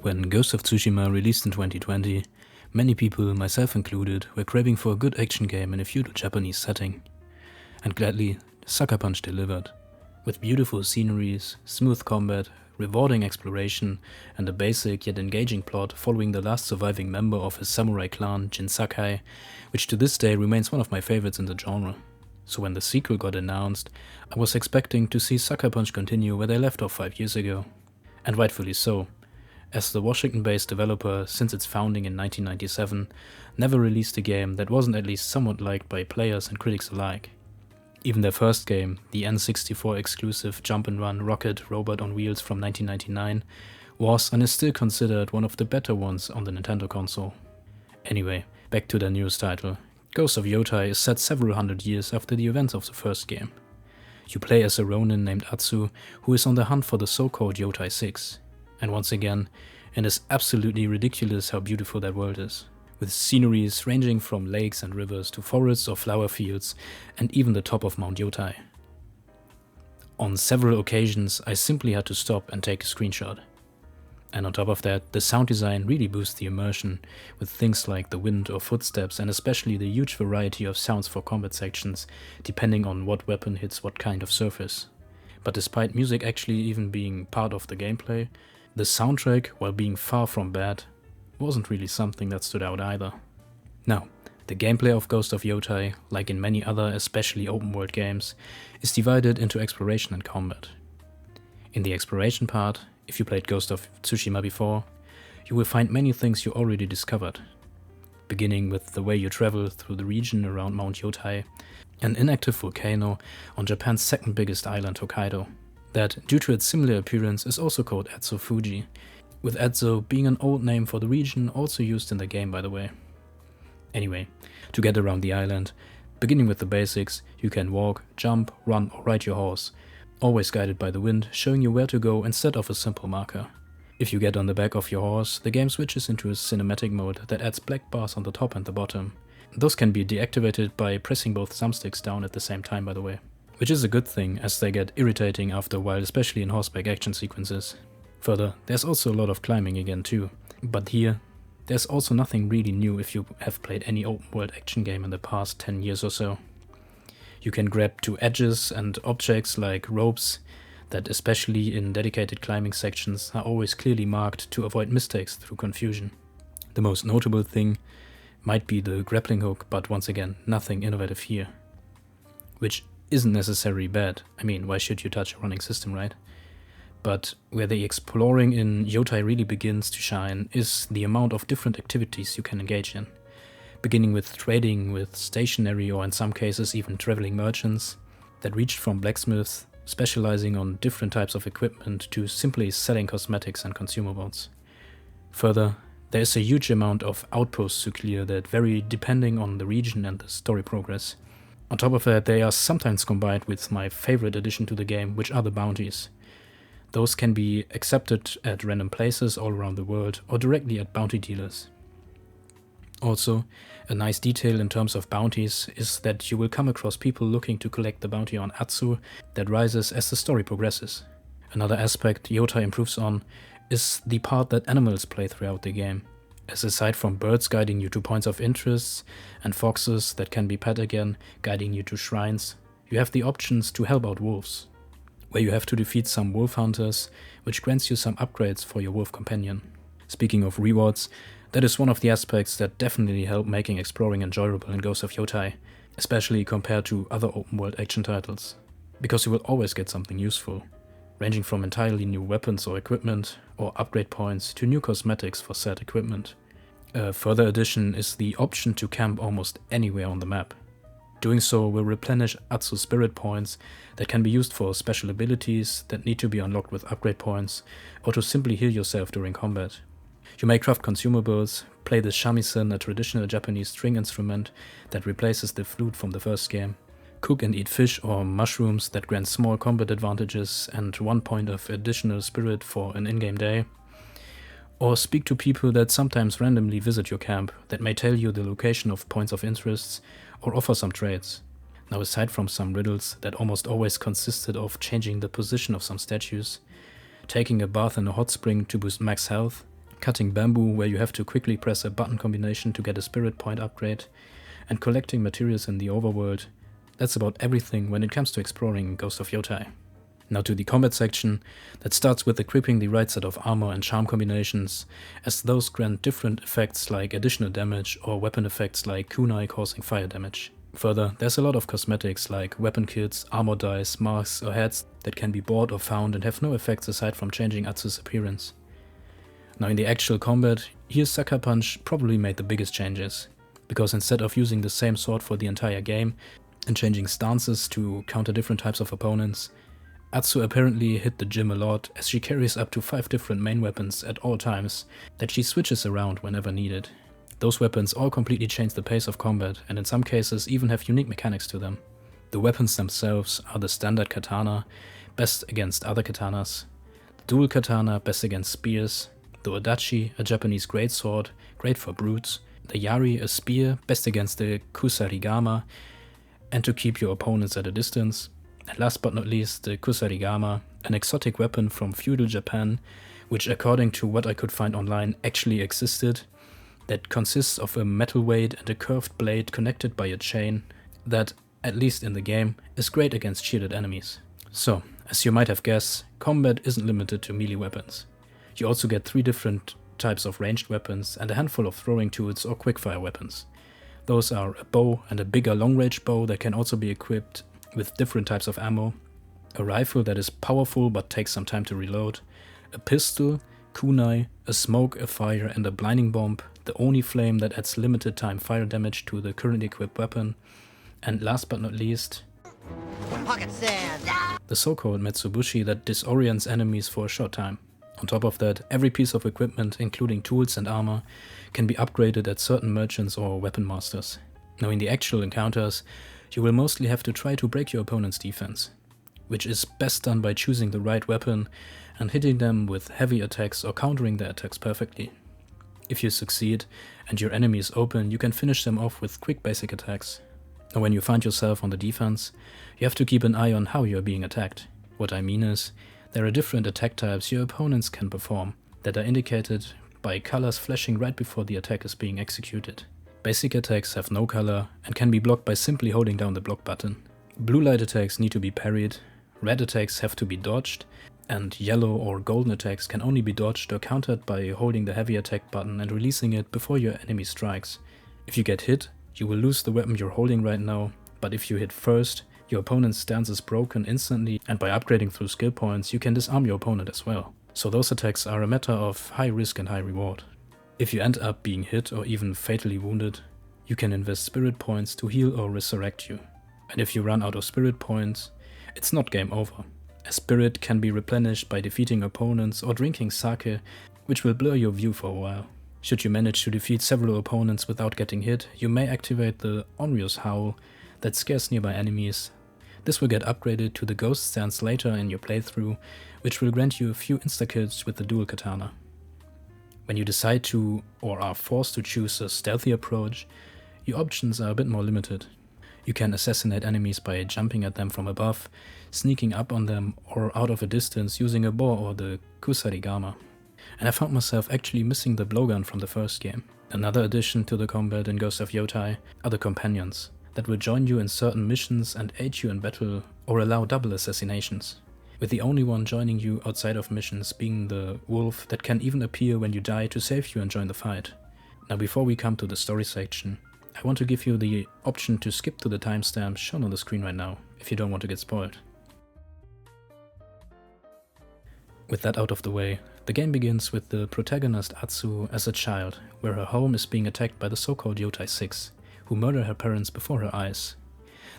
When Ghost of Tsushima released in 2020, many people, myself included, were craving for a good action game in a feudal Japanese setting. And gladly, Sucker Punch delivered. With beautiful sceneries, smooth combat, rewarding exploration, and a basic yet engaging plot following the last surviving member of his samurai clan, Jin Sakai, which to this day remains one of my favorites in the genre. So when the sequel got announced, I was expecting to see Sucker Punch continue where they left off 5 years ago. And rightfully so, as the Washington-based developer since its founding in 1997 never released a game that wasn't at least somewhat liked by players and critics alike. Even their first game, the N64 exclusive jump-and-run rocket robot on wheels from 1999, was and is still considered one of the better ones on the Nintendo console. Anyway, back to their newest title. Ghost of Yotei is set several hundred years after the events of the first game. You play as a ronin named Atsu, who is on the hunt for the so-called Yotei 6. And once again, it is absolutely ridiculous how beautiful that world is, with sceneries ranging from lakes and rivers to forests or flower fields, and even the top of Mount Yotei. On several occasions, I simply had to stop and take a screenshot. And on top of that, the sound design really boosts the immersion, with things like the wind or footsteps, and especially the huge variety of sounds for combat sections, depending on what weapon hits what kind of surface. But despite music actually even being part of the gameplay, the soundtrack, while being far from bad, wasn't really something that stood out either. Now, the gameplay of Ghost of Yotei, like in many other especially open world games, is divided into exploration and combat. In the exploration part, if you played Ghost of Tsushima before, you will find many things you already discovered, beginning with the way you travel through the region around Mount Yotei, an inactive volcano on Japan's second biggest island, Hokkaido, that, due to its similar appearance, is also called Atsu Fuji, with Atsu being an old name for the region also used in the game, by the way. Anyway, to get around the island, beginning with the basics, you can walk, jump, run or ride your horse, always guided by the wind, showing you where to go instead of a simple marker. If you get on the back of your horse, the game switches into a cinematic mode that adds black bars on the top and the bottom. Those can be deactivated by pressing both thumbsticks down at the same time, by the way. Which is a good thing, as they get irritating after a while, especially in horseback action sequences. Further, there's also a lot of climbing again too, but here, there's also nothing really new if you have played any open world action game in the past 10 years or so. You can grab to edges and objects like ropes that, especially in dedicated climbing sections, are always clearly marked to avoid mistakes through confusion. The most notable thing might be the grappling hook, but once again, nothing innovative here. Which isn't necessarily bad. I mean, why should you touch a running system, right? But where the exploring in Yotei really begins to shine is the amount of different activities you can engage in. Beginning with trading with stationary or in some cases even traveling merchants that reached from blacksmiths, specializing on different types of equipment, to simply selling cosmetics and consumables. Further, there is a huge amount of outposts to clear that vary depending on the region and the story progress. On top of that, they are sometimes combined with my favorite addition to the game, which are the bounties. Those can be accepted at random places all around the world or directly at bounty dealers. Also, a nice detail in terms of bounties is that you will come across people looking to collect the bounty on Atsu that rises as the story progresses. Another aspect Yotei improves on is the part that animals play throughout the game, as aside from birds guiding you to points of interest and foxes that can be pet again, guiding you to shrines, you have the options to help out wolves, where you have to defeat some wolf hunters, which grants you some upgrades for your wolf companion. Speaking of rewards, that is one of the aspects that definitely help making exploring enjoyable in Ghost of Yotei, especially compared to other open-world action titles, because you will always get something useful, ranging from entirely new weapons or equipment, or upgrade points to new cosmetics for said equipment. A further addition is the option to camp almost anywhere on the map. Doing so will replenish Atsu spirit points that can be used for special abilities that need to be unlocked with upgrade points, or to simply heal yourself during combat. You may craft consumables, play the shamisen, a traditional Japanese string instrument that replaces the flute from the first game, cook and eat fish or mushrooms that grant small combat advantages and 1 point of additional spirit for an in-game day, or speak to people that sometimes randomly visit your camp that may tell you the location of points of interest or offer some trades. Now, aside from some riddles that almost always consisted of changing the position of some statues, taking a bath in a hot spring to boost max health, cutting bamboo where you have to quickly press a button combination to get a spirit point upgrade, and collecting materials in the overworld. That's about everything when it comes to exploring Ghost of Yotei. Now to the combat section, that starts with equipping the right set of armor and charm combinations, as those grant different effects like additional damage or weapon effects like kunai causing fire damage. Further, there's a lot of cosmetics like weapon kits, armor dice, masks or hats that can be bought or found and have no effects aside from changing Atsu's appearance. Now in the actual combat, here Sucker Punch probably made the biggest changes, because instead of using the same sword for the entire game and changing stances to counter different types of opponents, Atsu apparently hit the gym a lot, as she carries up to 5 different main weapons at all times that she switches around whenever needed. Those weapons all completely change the pace of combat and in some cases even have unique mechanics to them. The weapons themselves are the standard katana, best against other katanas, the dual katana, best against spears, the odachi, a Japanese greatsword, great for brutes, the yari, a spear, best against the kusarigama and to keep your opponents at a distance, and last but not least the kusarigama, an exotic weapon from feudal Japan, which according to what I could find online actually existed, that consists of a metal weight and a curved blade connected by a chain that, at least in the game, is great against shielded enemies. So, as you might have guessed, combat isn't limited to melee weapons. You also get 3 different types of ranged weapons and a handful of throwing tools or quickfire weapons. Those are a bow and a bigger long-range bow that can also be equipped with different types of ammo, a rifle that is powerful but takes some time to reload, a pistol, kunai, a smoke, a fire and a blinding bomb, the Oni flame that adds limited time fire damage to the currently equipped weapon, and last but not least, pocket sand, the so-called Mitsubushi that disorients enemies for a short time. On top of that, every piece of equipment, including tools and armor, can be upgraded at certain merchants or weapon masters. Now in the actual encounters, you will mostly have to try to break your opponent's defense, which is best done by choosing the right weapon and hitting them with heavy attacks or countering their attacks perfectly. If you succeed and your enemy is open, you can finish them off with quick basic attacks. Now when you find yourself on the defense, you have to keep an eye on how you are being attacked. What I mean is, there are different attack types your opponents can perform that are indicated by colors flashing right before the attack is being executed. Basic attacks have no color and can be blocked by simply holding down the block button. Blue light attacks need to be parried, red attacks have to be dodged, and yellow or golden attacks can only be dodged or countered by holding the heavy attack button and releasing it before your enemy strikes. If you get hit, you will lose the weapon you're holding right now, but if you hit first, your opponent's stance is broken instantly, and by upgrading through skill points you can disarm your opponent as well. So those attacks are a matter of high risk and high reward. If you end up being hit or even fatally wounded, you can invest spirit points to heal or resurrect you. And if you run out of spirit points, it's not game over. A spirit can be replenished by defeating opponents or drinking sake, which will blur your view for a while. Should you manage to defeat several opponents without getting hit, you may activate the Onryu's Howl that scares nearby enemies. This will get upgraded to the Ghost stance later in your playthrough, which will grant you a few insta-kills with the dual katana. When you decide to, or are forced to choose a stealthy approach, your options are a bit more limited. You can assassinate enemies by jumping at them from above, sneaking up on them, or out of a distance using a bow or the kusarigama. And I found myself actually missing the blowgun from the first game. Another addition to the combat in Ghost of Yotei are the companions, that will join you in certain missions and aid you in battle or allow double assassinations, with the only one joining you outside of missions being the wolf that can even appear when you die to save you and join the fight. Now before we come to the story section, I want to give you the option to skip to the timestamps shown on the screen right now, if you don't want to get spoiled. With that out of the way, the game begins with the protagonist Atsu as a child, where her home is being attacked by the so-called Yotei 6, who murder her parents before her eyes.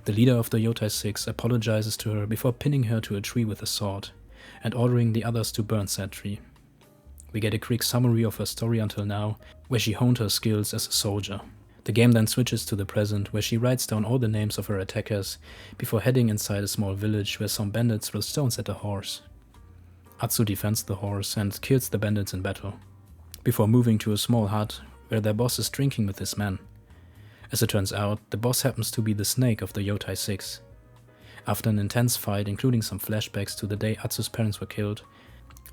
The leader of the Yotei 6 apologizes to her before pinning her to a tree with a sword, and ordering the others to burn said tree. We get a quick summary of her story until now, where she honed her skills as a soldier. The game then switches to the present, where she writes down all the names of her attackers, before heading inside a small village where some bandits throw stones at a horse. Atsu defends the horse and kills the bandits in battle, before moving to a small hut where their boss is drinking with his men. As it turns out, the boss happens to be the snake of the Yotei 6. After an intense fight, including some flashbacks to the day Atsu's parents were killed,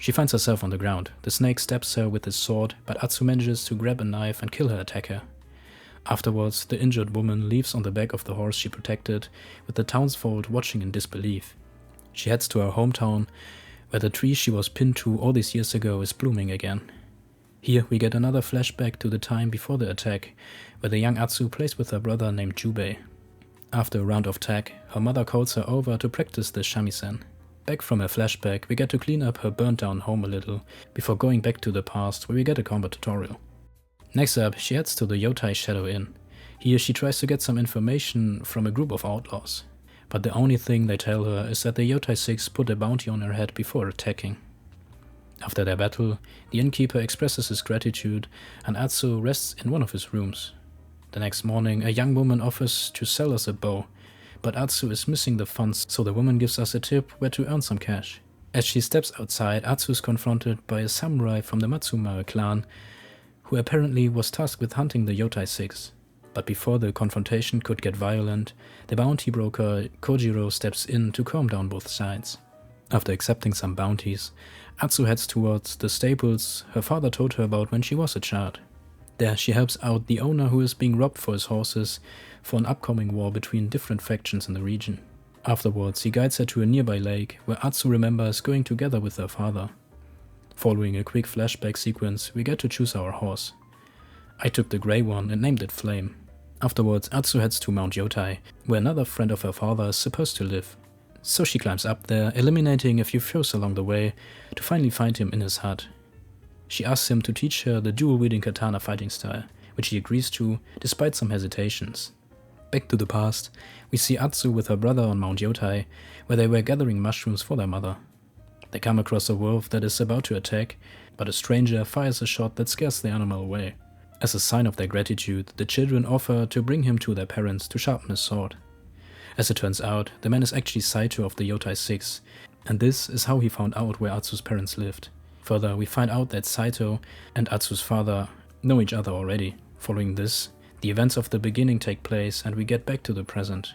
She finds herself on the ground. The snake stabs her with his sword, but Atsu manages to grab a knife and kill her attacker. Afterwards, the injured woman leaves on the back of the horse she protected, with the townsfolk watching in disbelief. She heads to her hometown, where the tree she was pinned to all these years ago is blooming again. Here we get another flashback to the time before the attack, where the young Atsu plays with her brother named Jubei. After a round of tag, her mother calls her over to practice the shamisen. Back from her flashback, we get to clean up her burnt down home a little, before going back to the past where we get a combat tutorial. Next up, she heads to the Yotei Shadow Inn. Here she tries to get some information from a group of outlaws, but the only thing they tell her is that the Yotei 6 put a bounty on her head before attacking. After their battle, the innkeeper expresses his gratitude and Atsu rests in one of his rooms. The next morning, a young woman offers to sell us a bow, but Atsu is missing the funds, so the woman gives us a tip where to earn some cash. As she steps outside, Atsu is confronted by a samurai from the Matsumae clan, who apparently was tasked with hunting the Yotei 6. But before the confrontation could get violent, the bounty broker Kojiro steps in to calm down both sides. After accepting some bounties, Atsu heads towards the stables her father told her about when she was a child. There she helps out the owner who is being robbed for his horses for an upcoming war between different factions in the region. Afterwards, he guides her to a nearby lake where Atsu remembers going together with her father. Following a quick flashback sequence, we get to choose our horse. I took the grey one and named it Flame. Afterwards, Atsu heads to Mount Yotei, where another friend of her father is supposed to live. So she climbs up there, eliminating a few foes along the way, to finally find him in his hut. She asks him to teach her the dual-wielding katana fighting style, which he agrees to, despite some hesitations. Back to the past, we see Atsu with her brother on Mount Yotei, where they were gathering mushrooms for their mother. They come across a wolf that is about to attack, but a stranger fires a shot that scares the animal away. As a sign of their gratitude, the children offer to bring him to their parents to sharpen his sword. As it turns out, the man is actually Saito of the Yotei 6, and this is how he found out where Atsu's parents lived. Further, we find out that Saito and Atsu's father know each other already. Following this, the events of the beginning take place and we get back to the present.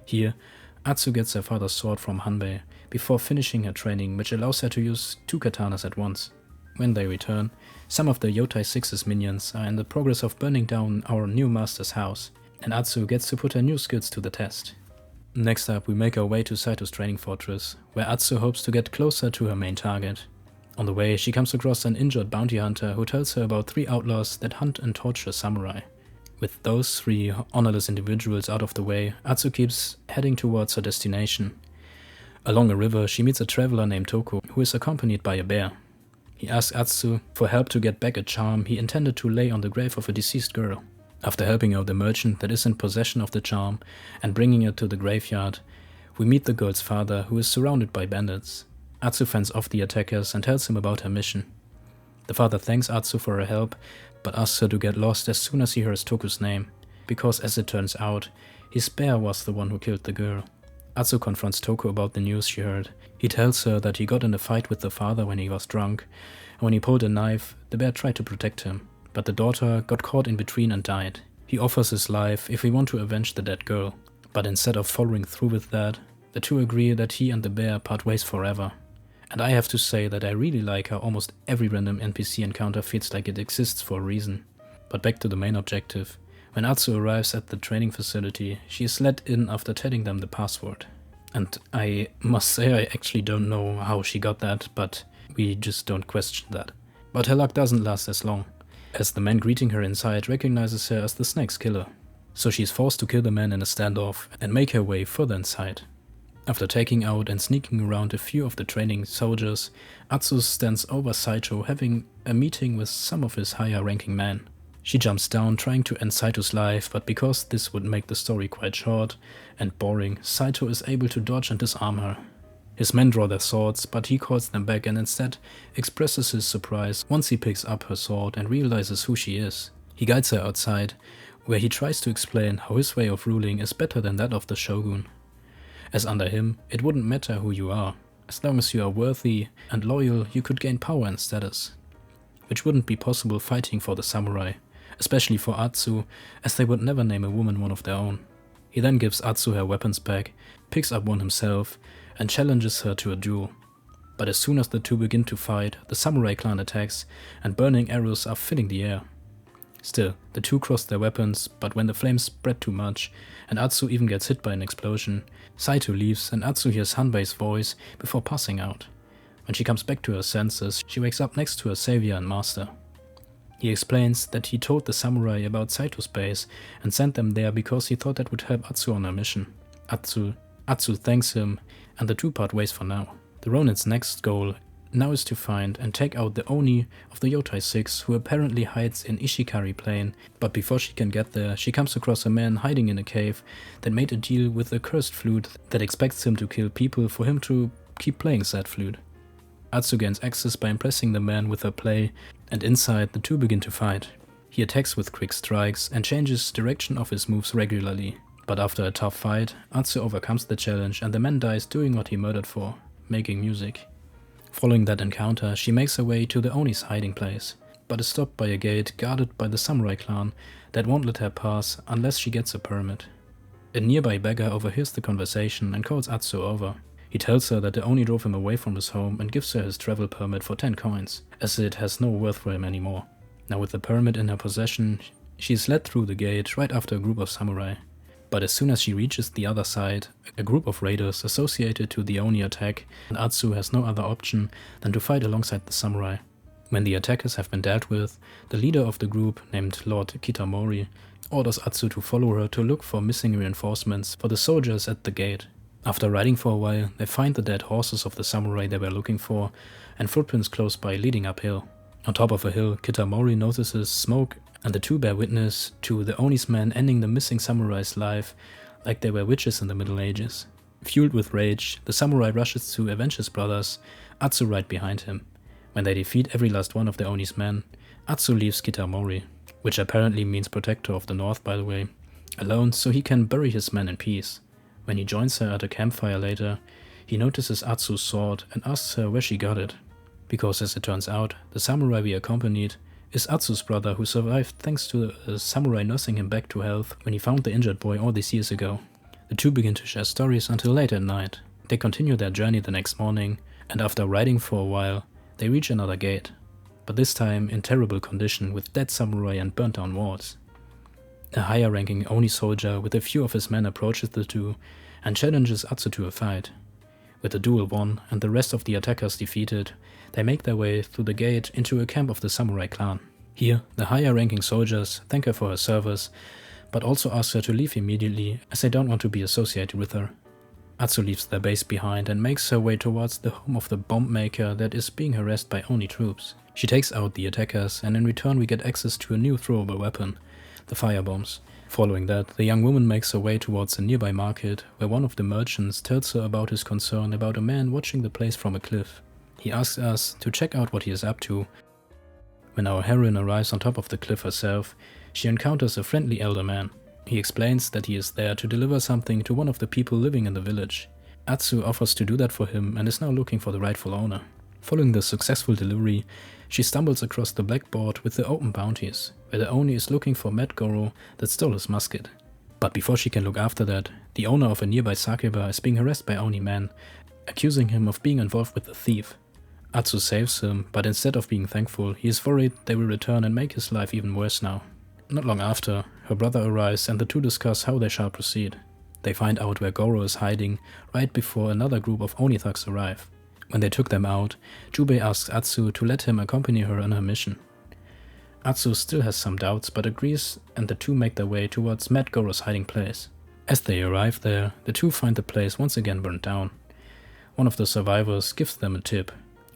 Here, Atsu gets her father's sword from Hanbei before finishing her training, which allows her to use 2 katanas at once. When they return, some of the Yotei 6's minions are in the progress of burning down our new master's house, and Atsu gets to put her new skills to the test. Next up, we make our way to Saito's training fortress, where Atsu hopes to get closer to her main target. On the way, she comes across an injured bounty hunter who tells her about 3 outlaws that hunt and torture samurai. With those 3 honorless individuals out of the way, Atsu keeps heading towards her destination. Along a river, she meets a traveler named Toko, who is accompanied by a bear. He asks Atsu for help to get back a charm he intended to lay on the grave of a deceased girl. After helping out the merchant that is in possession of the charm and bringing it to the graveyard, we meet the girl's father, who is surrounded by bandits. Atsu fends off the attackers and tells him about her mission. The father thanks Atsu for her help, but asks her to get lost as soon as he hears Toku's name, because as it turns out, his bear was the one who killed the girl. Atsu confronts Toku about the news she heard. He tells her that he got in a fight with the father when he was drunk, and when he pulled a knife, the bear tried to protect him, but the daughter got caught in between and died. He offers his life if we want to avenge the dead girl, but instead of following through with that, the two agree that he and the bear part ways forever. And I have to say that I really like how almost every random NPC encounter feels like it exists for a reason. But back to the main objective. When Atsu arrives at the training facility, she is let in after telling them the password. And I must say I actually don't know how she got that, but we just don't question that. But her luck doesn't last as long, as the man greeting her inside recognizes her as the snake's killer. So she is forced to kill the man in a standoff and make her way further inside. After taking out and sneaking around a few of the training soldiers, Atsu stands over Saito having a meeting with some of his higher ranking men. She jumps down trying to end Saito's life, but because this would make the story quite short and boring, Saito is able to dodge and disarm her. His men draw their swords, but he calls them back and instead expresses his surprise once he picks up her sword and realizes who she is. He guides her outside, where he tries to explain how his way of ruling is better than that of the shogun. As under him, it wouldn't matter who you are. As long as you are worthy and loyal, you could gain power and status, which wouldn't be possible fighting for the samurai, especially for Atsu, as they would never name a woman one of their own. He then gives Atsu her weapons back, picks up one himself, and challenges her to a duel. But as soon as the two begin to fight, the samurai clan attacks, and burning arrows are filling the air. Still, the two cross their weapons, but when the flames spread too much, and Atsu even gets hit by an explosion, Saito leaves and Atsu hears Hanbei's voice before passing out. When she comes back to her senses, she wakes up next to her savior and master. He explains that he told the samurai about Saito's base and sent them there because he thought that would help Atsu on her mission. Atsu thanks him, and the two part ways for now. The Ronin's next goal now is to find and take out the Oni of the Yotei 6, who apparently hides in Ishikari Plain, but before she can get there, she comes across a man hiding in a cave that made a deal with a cursed flute that expects him to kill people for him to keep playing said flute. Atsu gains access by impressing the man with her play, and inside the two begin to fight. He attacks with quick strikes and changes direction of his moves regularly, but after a tough fight, Atsu overcomes the challenge and the man dies doing what he murdered for, making music. Following that encounter, she makes her way to the Oni's hiding place, but is stopped by a gate guarded by the samurai clan that won't let her pass unless she gets a permit. A nearby beggar overhears the conversation and calls Atsu over. He tells her that the Oni drove him away from his home and gives her his travel permit for 10 coins, as it has no worth for him anymore. Now with the permit in her possession, she is led through the gate right after a group of samurai. But as soon as she reaches the other side, a group of raiders associated to the Oni attack, and Atsu has no other option than to fight alongside the samurai. When the attackers have been dealt with, the leader of the group, named Lord Kitamori, orders Atsu to follow her to look for missing reinforcements for the soldiers at the gate. After riding for a while, they find the dead horses of the samurai they were looking for, and footprints close by leading uphill. On top of a hill, Kitamori notices smoke, and the two bear witness to the Oni's men ending the missing samurai's life like they were witches in the Middle Ages. Fueled with rage, the samurai rushes to avenge his brothers, Atsu right behind him. When they defeat every last one of the Oni's men, Atsu leaves Kitamori, which apparently means protector of the north by the way, alone so he can bury his men in peace. When he joins her at a campfire later, he notices Atsu's sword and asks her where she got it, because as it turns out, the samurai we accompanied is Atsu's brother who survived thanks to a samurai nursing him back to health when he found the injured boy all these years ago. The two begin to share stories until late at night. They continue their journey the next morning, and after riding for a while, they reach another gate, but this time in terrible condition with dead samurai and burnt down walls. A higher ranking Oni soldier with a few of his men approaches the two and challenges Atsu to a fight. With the duel won and the rest of the attackers defeated, they make their way through the gate into a camp of the samurai clan. Here, the higher ranking soldiers thank her for her service, but also ask her to leave immediately as they don't want to be associated with her. Atsu leaves their base behind and makes her way towards the home of the bomb maker that is being harassed by Oni troops. She takes out the attackers, and in return we get access to a new throwable weapon, the firebombs. Following that, the young woman makes her way towards a nearby market, where one of the merchants tells her about his concern about a man watching the place from a cliff. He asks us to check out what he is up to. When our heroine arrives on top of the cliff herself, she encounters a friendly elder man. He explains that he is there to deliver something to one of the people living in the village. Atsu offers to do that for him and is now looking for the rightful owner. Following the successful delivery, she stumbles across the blackboard with the open bounties, where the Oni is looking for Matt Goro that stole his musket. But before she can look after that, the owner of a nearby sake bar is being harassed by Oni men, accusing him of being involved with the thief. Atsu saves him, but instead of being thankful, he is worried they will return and make his life even worse now. Not long after, her brother arrives and the two discuss how they shall proceed. They find out where Goro is hiding right before another group of Oni thugs arrive. When they took them out, Jubei asks Atsu to let him accompany her on her mission. Atsu still has some doubts but agrees, and the two make their way towards Matt Goro's hiding place. As they arrive there, the two find the place once again burnt down. One of the survivors gives them a tip.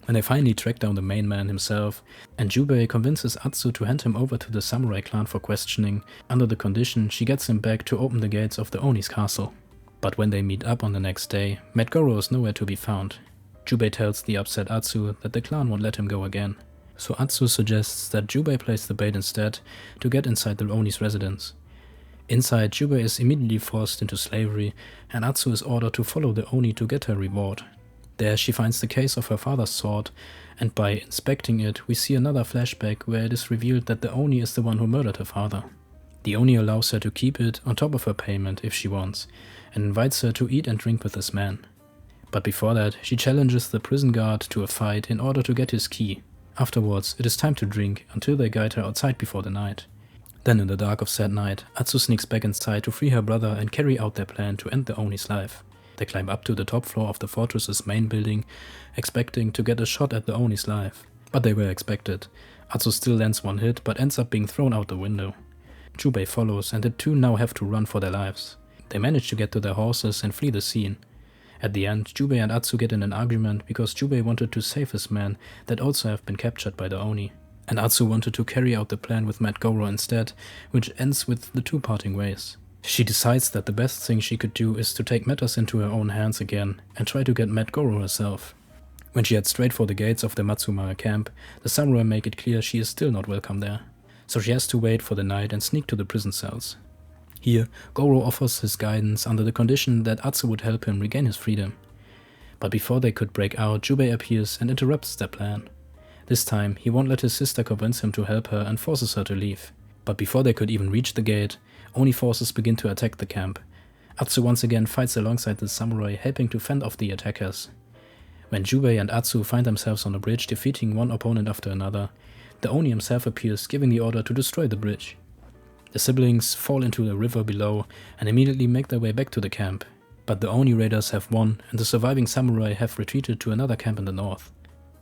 When they finally track down the main man himself, and Jubei convinces Atsu to hand him over to the samurai clan for questioning, under the condition she gets him back to open the gates of the Oni's castle. But when they meet up on the next day, Matt Goro is nowhere to be found. Jubei tells the upset Atsu that the clan won't let him go again. So Atsu suggests that Jubei plays the bait instead to get inside the Oni's residence. Inside, Jubei is immediately forced into slavery, and Atsu is ordered to follow the Oni to get her reward. There she finds the case of her father's sword, and by inspecting it we see another flashback where it is revealed that the Oni is the one who murdered her father. The Oni allows her to keep it on top of her payment if she wants, and invites her to eat and drink with this man. But before that, she challenges the prison guard to a fight in order to get his key. Afterwards, it is time to drink until they guide her outside before the night. Then in the dark of said night, Atsu sneaks back inside to free her brother and carry out their plan to end the Oni's life. They climb up to the top floor of the fortress's main building, expecting to get a shot at the Oni's life. But they were expected. Atsu still lands one hit, but ends up being thrown out the window. Jubei follows, and the two now have to run for their lives. They manage to get to their horses and flee the scene. At the end, Jubei and Atsu get in an argument because Jubei wanted to save his men that also have been captured by the Oni, and Atsu wanted to carry out the plan with Matt Goro instead, which ends with the two parting ways. She decides that the best thing she could do is to take matters into her own hands again and try to get Matt Goro herself. When she heads straight for the gates of the Matsumaya camp, the samurai make it clear she is still not welcome there, so she has to wait for the night and sneak to the prison cells. Here, Goro offers his guidance under the condition that Atsu would help him regain his freedom. But before they could break out, Jubei appears and interrupts their plan. This time, he won't let his sister convince him to help her and forces her to leave. But before they could even reach the gate, Oni forces begin to attack the camp. Atsu once again fights alongside the samurai, helping to fend off the attackers. When Jubei and Atsu find themselves on a bridge defeating one opponent after another, the Oni himself appears, giving the order to destroy the bridge. The siblings fall into the river below and immediately make their way back to the camp, but the Oni raiders have won and the surviving samurai have retreated to another camp in the north.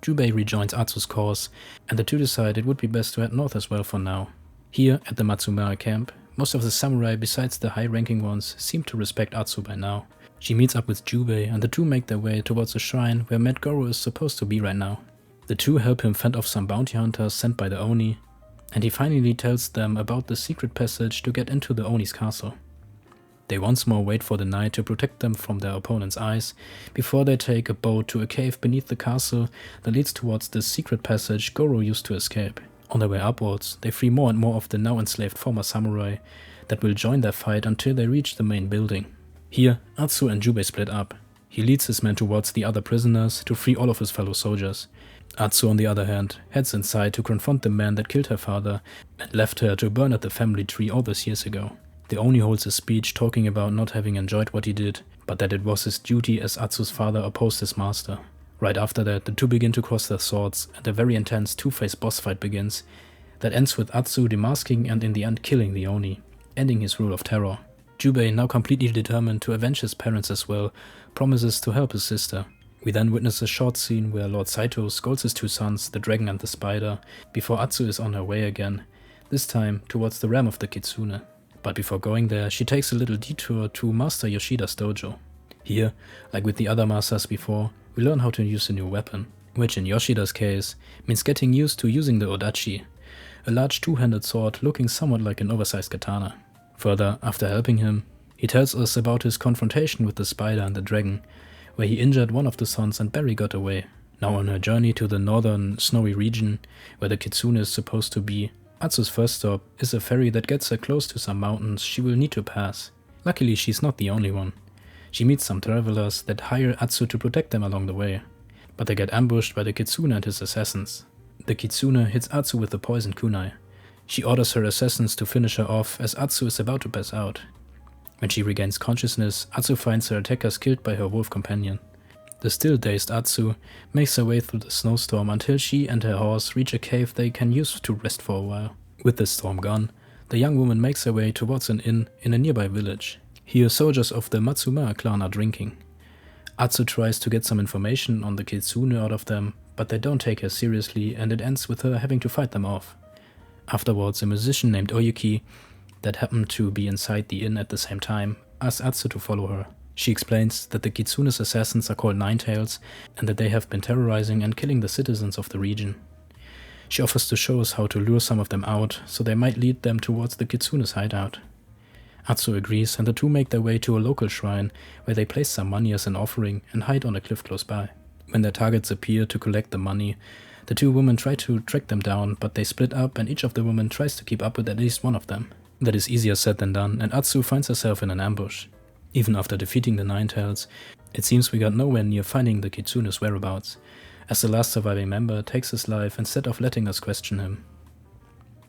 Jubei rejoins Atsu's cause, and the two decide it would be best to head north as well for now. Here, at the Matsumaya camp, most of the samurai besides the high-ranking ones seem to respect Atsu by now. She meets up with Jubei and the two make their way towards a shrine where Matt Goro is supposed to be right now. The two help him fend off some bounty hunters sent by the Oni, and he finally tells them about the secret passage to get into the Oni's castle. They once more wait for the night to protect them from their opponent's eyes, before they take a boat to a cave beneath the castle that leads towards the secret passage Goro used to escape. On their way upwards, they free more and more of the now enslaved former samurai that will join their fight until they reach the main building. Here, Atsu and Jubei split up. He leads his men towards the other prisoners to free all of his fellow soldiers. Atsu, on the other hand, heads inside to confront the man that killed her father and left her to burn at the family tree all those years ago. The Oni holds a speech talking about not having enjoyed what he did, but that it was his duty as Atsu's father opposed his master. Right after that, the two begin to cross their swords, and a very intense two-phase boss fight begins that ends with Atsu demasking and in the end killing the Oni, ending his rule of terror. Jubei, now completely determined to avenge his parents as well, promises to help his sister. We then witness a short scene where Lord Saito scolds his two sons, the dragon and the spider, before Atsu is on her way again, this time towards the realm of the Kitsune. But before going there, she takes a little detour to Master Yoshida's dojo. Here, like with the other masters before, we learn how to use a new weapon, which in Yoshida's case means getting used to using the Odachi, a large two-handed sword looking somewhat like an oversized katana. Further, after helping him, he tells us about his confrontation with the spider and the dragon, where he injured one of the sons and Barry got away. Now on her journey to the northern snowy region, where the Kitsune is supposed to be, Atsu's first stop is a ferry that gets her close to some mountains she will need to pass. Luckily, she's not the only one. She meets some travelers that hire Atsu to protect them along the way, but they get ambushed by the Kitsune and his assassins. The Kitsune hits Atsu with the poisoned kunai. She orders her assassins to finish her off as Atsu is about to pass out. When she regains consciousness, Atsu finds her attackers killed by her wolf companion. The still dazed Atsu makes her way through the snowstorm until she and her horse reach a cave they can use to rest for a while. With the storm gone, the young woman makes her way towards an inn in a nearby village. Here, soldiers of the Matsumaya clan are drinking. Atsu tries to get some information on the Kitsune out of them, but they don't take her seriously and it ends with her having to fight them off. Afterwards, a musician named Oyuki, that happened to be inside the inn at the same time, asks Atsu to follow her. She explains that the Kitsune's assassins are called Ninetails and that they have been terrorizing and killing the citizens of the region. She offers to show us how to lure some of them out, so they might lead them towards the Kitsune's hideout. Atsu agrees and the two make their way to a local shrine where they place some money as an offering and hide on a cliff close by. When their targets appear to collect the money, the two women try to track them down, but they split up and each of the women tries to keep up with at least one of them. That is easier said than done, and Atsu finds herself in an ambush. Even after defeating the Ninetails, it seems we got nowhere near finding the Kitsune's whereabouts, as the last surviving member takes his life instead of letting us question him.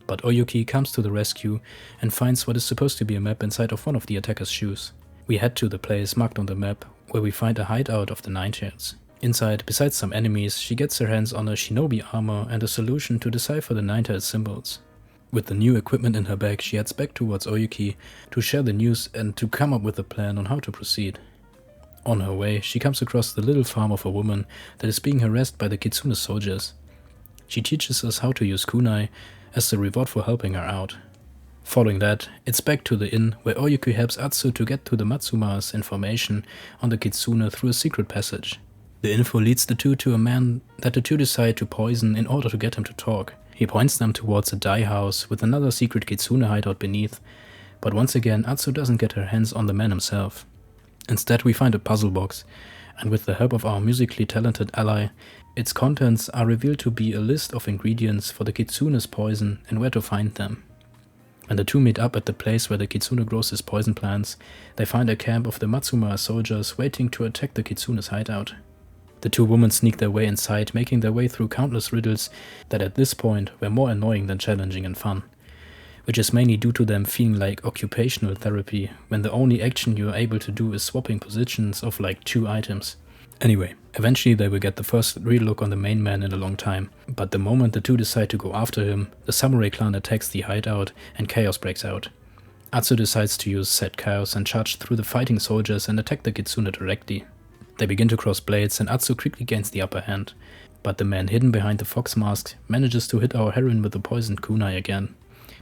But Oyuki comes to the rescue and finds what is supposed to be a map inside of one of the attacker's shoes. We head to the place marked on the map where we find a hideout of the Ninetales. Inside, besides some enemies, she gets her hands on a shinobi armor and a solution to decipher the Ninetales symbols. With the new equipment in her bag, she heads back towards Oyuki to share the news and to come up with a plan on how to proceed. On her way, she comes across the little farm of a woman that is being harassed by the Kitsune soldiers. She teaches us how to use kunai as the reward for helping her out. Following that, it's back to the inn where Oyuki helps Atsu to get to the Matsuma's information on the Kitsune through a secret passage. The info leads the two to a man that the two decide to poison in order to get him to talk. He points them towards a dye house with another secret Kitsune hideout beneath, but once again Atsu doesn't get her hands on the man himself. Instead we find a puzzle box, and with the help of our musically talented ally, its contents are revealed to be a list of ingredients for the Kitsune's poison and where to find them. When the two meet up at the place where the Kitsune grows his poison plants, they find a camp of the Matsuma soldiers waiting to attack the Kitsune's hideout. The two women sneak their way inside, making their way through countless riddles that at this point were more annoying than challenging and fun, which is mainly due to them feeling like occupational therapy when the only action you are able to do is swapping positions of like 2 items. Anyway, eventually they will get the first real look on the main man in a long time, but the moment the two decide to go after him, the samurai clan attacks the hideout and chaos breaks out. Atsu decides to use said chaos and charge through the fighting soldiers and attack the Kitsune directly. They begin to cross blades and Atsu quickly gains the upper hand, but the man hidden behind the fox mask manages to hit our heroine with the poisoned kunai again,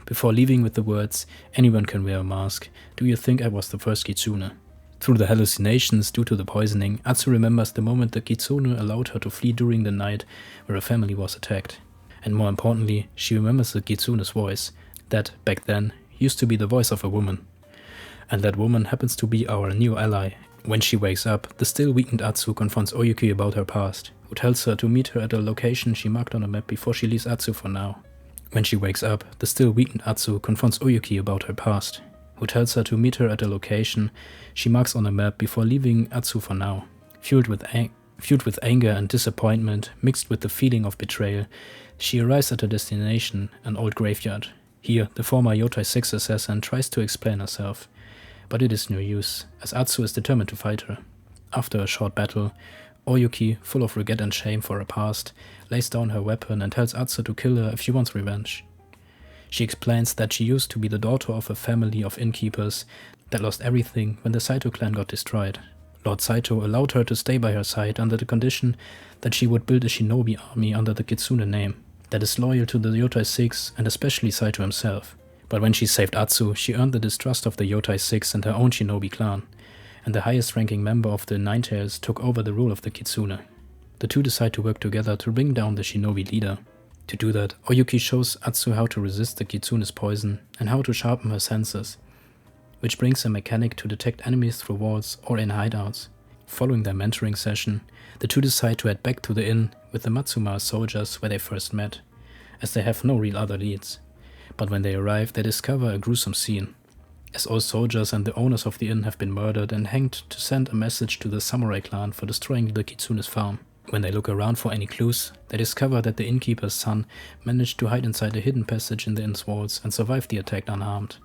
before leaving with the words, "Anyone can wear a mask, do you think I was the first Kitsune?" Through the hallucinations due to the poisoning, Atsu remembers the moment the Kitsune allowed her to flee during the night where her family was attacked. And more importantly, she remembers the Kitsune's voice, that, back then, used to be the voice of a woman. And that woman happens to be our new ally. When she wakes up, the still weakened Atsu confronts Oyuki about her past, who tells her to meet her at a location she marked on a map before she leaves Atsu for now. When she wakes up, the still weakened Atsu confronts Oyuki about her past, who tells her to meet her at a location she marks on a map before leaving Atsu for now. Fueled with anger and disappointment, mixed with the feeling of betrayal, she arrives at her destination, an old graveyard. Here, the former Yotei 6 assassin tries to explain herself, but it is no use, as Atsu is determined to fight her. After a short battle, Oyuki, full of regret and shame for her past, lays down her weapon and tells Atsu to kill her if she wants revenge. She explains that she used to be the daughter of a family of innkeepers that lost everything when the Saito clan got destroyed. Lord Saito allowed her to stay by her side under the condition that she would build a shinobi army under the Kitsune name that is loyal to the Yotei 6 and especially Saito himself. But when she saved Atsu, she earned the distrust of the Yotei 6 and her own shinobi clan, and the highest ranking member of the Ninetales took over the rule of the Kitsune. The two decide to work together to bring down the shinobi leader. To do that, Oyuki shows Atsu how to resist the Kitsune's poison and how to sharpen her senses, which brings a mechanic to detect enemies through walls or in hideouts. Following their mentoring session, the two decide to head back to the inn with the Matsuma soldiers where they first met, as they have no real other leads. But when they arrive, they discover a gruesome scene, as all soldiers and the owners of the inn have been murdered and hanged to send a message to the samurai clan for destroying the Kitsune's farm. When they look around for any clues, they discover that the innkeeper's son managed to hide inside a hidden passage in the inn's walls and survived the attack unharmed.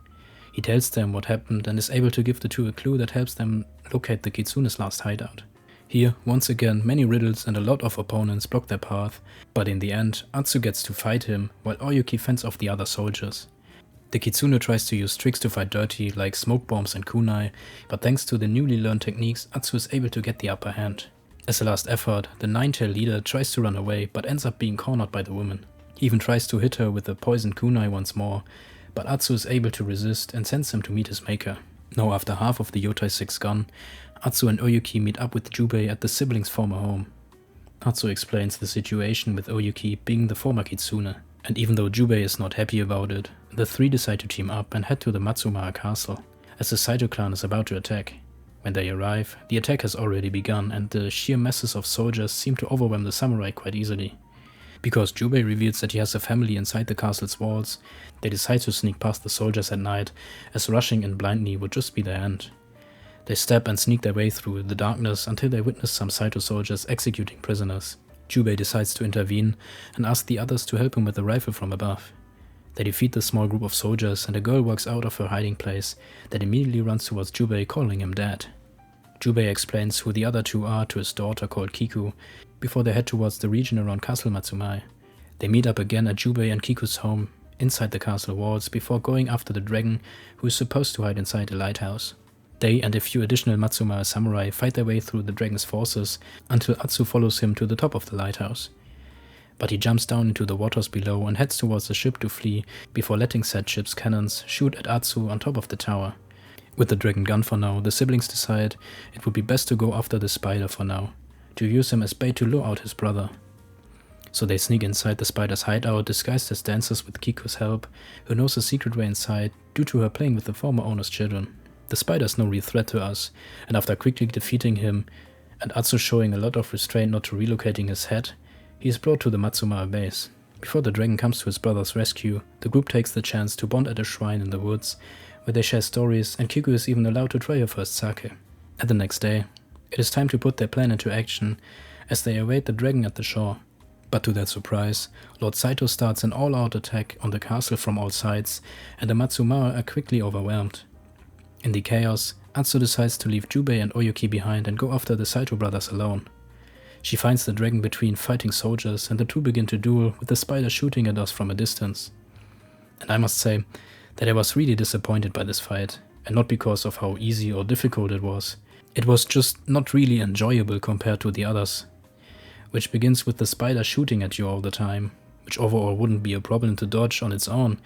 He tells them what happened and is able to give the two a clue that helps them locate the Kitsune's last hideout. Here, once again, many riddles and a lot of opponents block their path, but in the end, Atsu gets to fight him, while Oyuki fends off the other soldiers. The Kitsune tries to use tricks to fight dirty, like smoke bombs and kunai, but thanks to the newly learned techniques, Atsu is able to get the upper hand. As a last effort, the Ninetale leader tries to run away, but ends up being cornered by the woman. He even tries to hit her with the poisoned kunai once more, but Atsu is able to resist and sends him to meet his maker. Now after half of the Yotei 6 gone, Atsu and Oyuki meet up with Jubei at the siblings' former home. Atsu explains the situation with Oyuki being the former Kitsune, and even though Jubei is not happy about it, the three decide to team up and head to the Matsuma castle, as the Saito clan is about to attack. When they arrive, the attack has already begun and the sheer masses of soldiers seem to overwhelm the samurai quite easily. Because Jubei reveals that he has a family inside the castle's walls, they decide to sneak past the soldiers at night, as rushing in blindly would just be their end. They stab and sneak their way through the darkness until they witness some Saito soldiers executing prisoners. Jubei decides to intervene and ask the others to help him with a rifle from above. They defeat the small group of soldiers and a girl walks out of her hiding place that immediately runs towards Jubei, calling him dad. Jubei explains who the other two are to his daughter called Kiku before they head towards the region around Castle Matsumai. They meet up again at Jubei and Kiku's home inside the castle walls before going after the dragon who is supposed to hide inside the lighthouse. They and a few additional Matsumai samurai fight their way through the dragon's forces until Atsu follows him to the top of the lighthouse. But he jumps down into the waters below and heads towards the ship to flee before letting said ship's cannons shoot at Atsu on top of the tower. With the dragon gone for now, the siblings decide it would be best to go after the spider for now, to use him as bait to lure out his brother. So they sneak inside the spider's hideout disguised as dancers with Kiku's help, who knows a secret way inside due to her playing with the former owner's children. The spider's no real threat to us, and after quickly defeating him, and Atsu showing a lot of restraint not to relocating his head, he is brought to the Matsumai base. Before the dragon comes to his brother's rescue, the group takes the chance to bond at a shrine in the woods, where they share stories and Kiku is even allowed to try her first sake. And the next day, it is time to put their plan into action as they await the dragon at the shore. But to their surprise, Lord Saito starts an all-out attack on the castle from all sides, and the Matsumai are quickly overwhelmed. In the chaos, Atsu decides to leave Jubei and Oyuki behind and go after the Saito brothers alone. She finds the dragon between fighting soldiers and the two begin to duel with the spider shooting at us from a distance. And I must say that I was really disappointed by this fight, and not because of how easy or difficult it was. It was just not really enjoyable compared to the others, which begins with the spider shooting at you all the time, which overall wouldn't be a problem to dodge on its own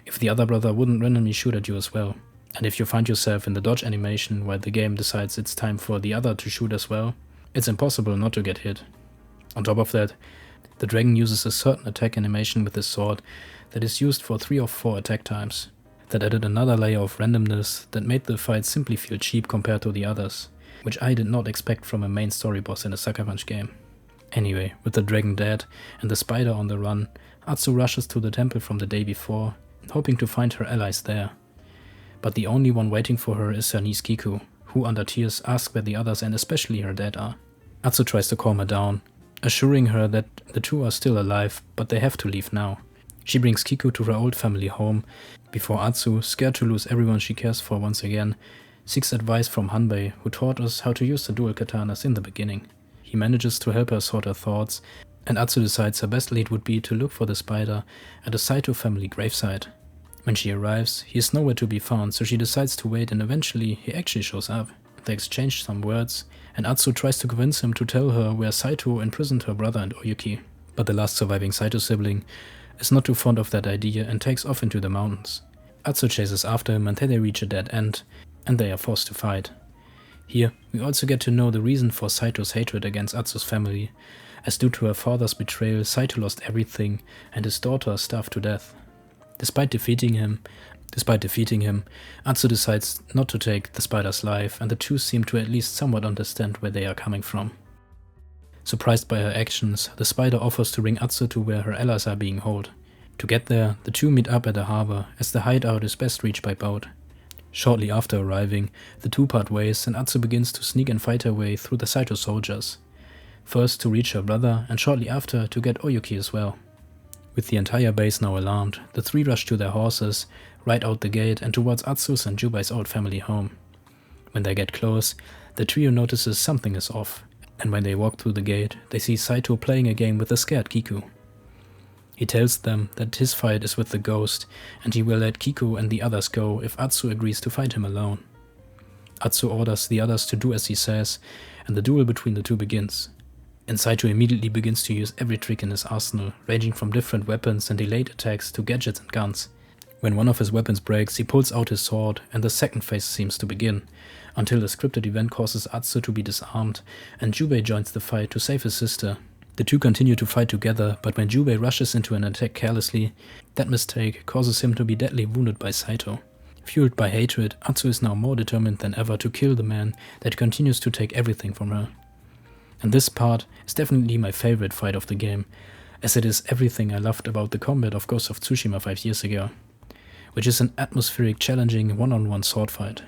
if the other brother wouldn't randomly shoot at you as well. And if you find yourself in the dodge animation while the game decides it's time for the other to shoot as well, it's impossible not to get hit. On top of that, the dragon uses a certain attack animation with his sword that is used for 3 or 4 attack times. That added another layer of randomness that made the fight simply feel cheap compared to the others, which I did not expect from a main story boss in a Sucker Punch game. Anyway, with the dragon dead and the spider on the run, Atsu rushes to the temple from the day before, hoping to find her allies there. But the only one waiting for her is her niece Kiku, who under tears asks where the others and especially her dad are. Atsu tries to calm her down, assuring her that the two are still alive, but they have to leave now. She brings Kiku to her old family home, before Atsu, scared to lose everyone she cares for once again, seeks advice from Hanbei, who taught us how to use the dual katanas in the beginning. He manages to help her sort her thoughts, and Atsu decides her best lead would be to look for the spider at a Saito family gravesite. When she arrives, he is nowhere to be found, so she decides to wait and eventually he actually shows up. They exchange some words, and Atsu tries to convince him to tell her where Saito imprisoned her brother and Oyuki. But the last surviving Saito sibling is not too fond of that idea and takes off into the mountains. Atsu chases after him until they reach a dead end, and they are forced to fight. Here, we also get to know the reason for Saito's hatred against Atsu's family, as due to her father's betrayal, Saito lost everything and his daughter starved to death. Despite defeating him, Atsu decides not to take the spider's life, and the two seem to at least somewhat understand where they are coming from. Surprised by her actions, the spider offers to bring Atsu to where her allies are being held. To get there, the two meet up at the harbor, as the hideout is best reached by boat. Shortly after arriving, the two part ways and Atsu begins to sneak and fight her way through the Saito soldiers. First to reach her brother, and shortly after to get Oyuki as well. With the entire base now alarmed, the three rush to their horses, right out the gate and towards Atsu's and Jubei's old family home. When they get close, the trio notices something is off, and when they walk through the gate, they see Saito playing a game with a scared Kiku. He tells them that his fight is with the ghost, and he will let Kiku and the others go if Atsu agrees to fight him alone. Atsu orders the others to do as he says, and the duel between the two begins. And Saito immediately begins to use every trick in his arsenal, ranging from different weapons and delayed attacks to gadgets and guns. When one of his weapons breaks, he pulls out his sword, and the second phase seems to begin, until a scripted event causes Atsu to be disarmed, and Jubei joins the fight to save his sister. The two continue to fight together, but when Jubei rushes into an attack carelessly, that mistake causes him to be deadly wounded by Saito. Fueled by hatred, Atsu is now more determined than ever to kill the man that continues to take everything from her. And this part is definitely my favorite fight of the game, as it is everything I loved about the combat of Ghost of Tsushima 5 years ago, which is an atmospheric, challenging one-on-one sword fight.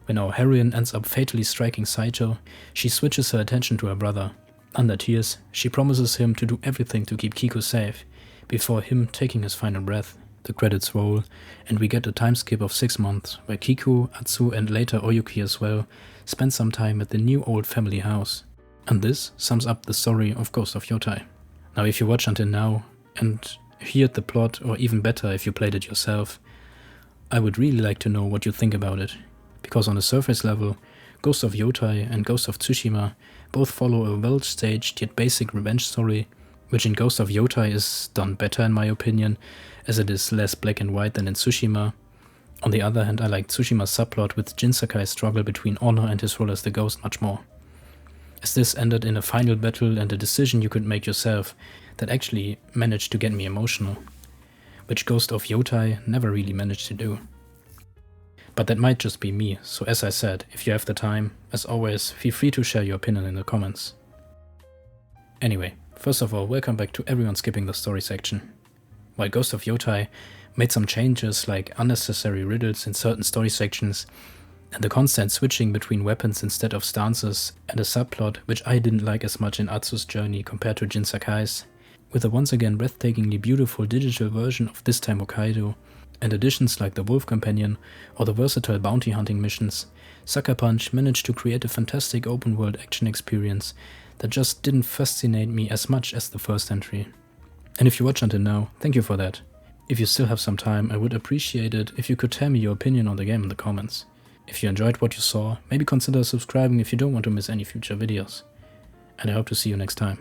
When our heroine ends up fatally striking Saito, she switches her attention to her brother. Under tears, she promises him to do everything to keep Kiku safe, before him taking his final breath. The credits roll, and we get a time skip of 6 months, where Kiku, Atsu and later Oyuki as well spend some time at the new old family house. And this sums up the story of Ghost of Yotei. Now if you watch until now, and heard the plot, or even better if you played it yourself, I would really like to know what you think about it, because on a surface level, Ghost of Yotei and Ghost of Tsushima both follow a well-staged yet basic revenge story, which in Ghost of Yotei is done better in my opinion, as it is less black and white than in Tsushima. On the other hand, I like Tsushima's subplot with Jin Sakai's struggle between honor and his role as the ghost much more, as this ended in a final battle and a decision you could make yourself that actually managed to get me emotional, which Ghost of Yotei never really managed to do. But that might just be me, so as I said, if you have the time, as always, feel free to share your opinion in the comments. Anyway, first of all, welcome back to everyone skipping the story section. While Ghost of Yotei made some changes like unnecessary riddles in certain story sections, and the constant switching between weapons instead of stances, and a subplot which I didn't like as much in Atsu's journey compared to Jin Sakai's, with a once again breathtakingly beautiful digital version of this time Hokkaido, and additions like the Wolf Companion or the versatile bounty hunting missions, Sucker Punch managed to create a fantastic open world action experience that just didn't fascinate me as much as the first entry. And if you watch until now, thank you for that. If you still have some time, I would appreciate it if you could tell me your opinion on the game in the comments. If you enjoyed what you saw, maybe consider subscribing if you don't want to miss any future videos. And I hope to see you next time.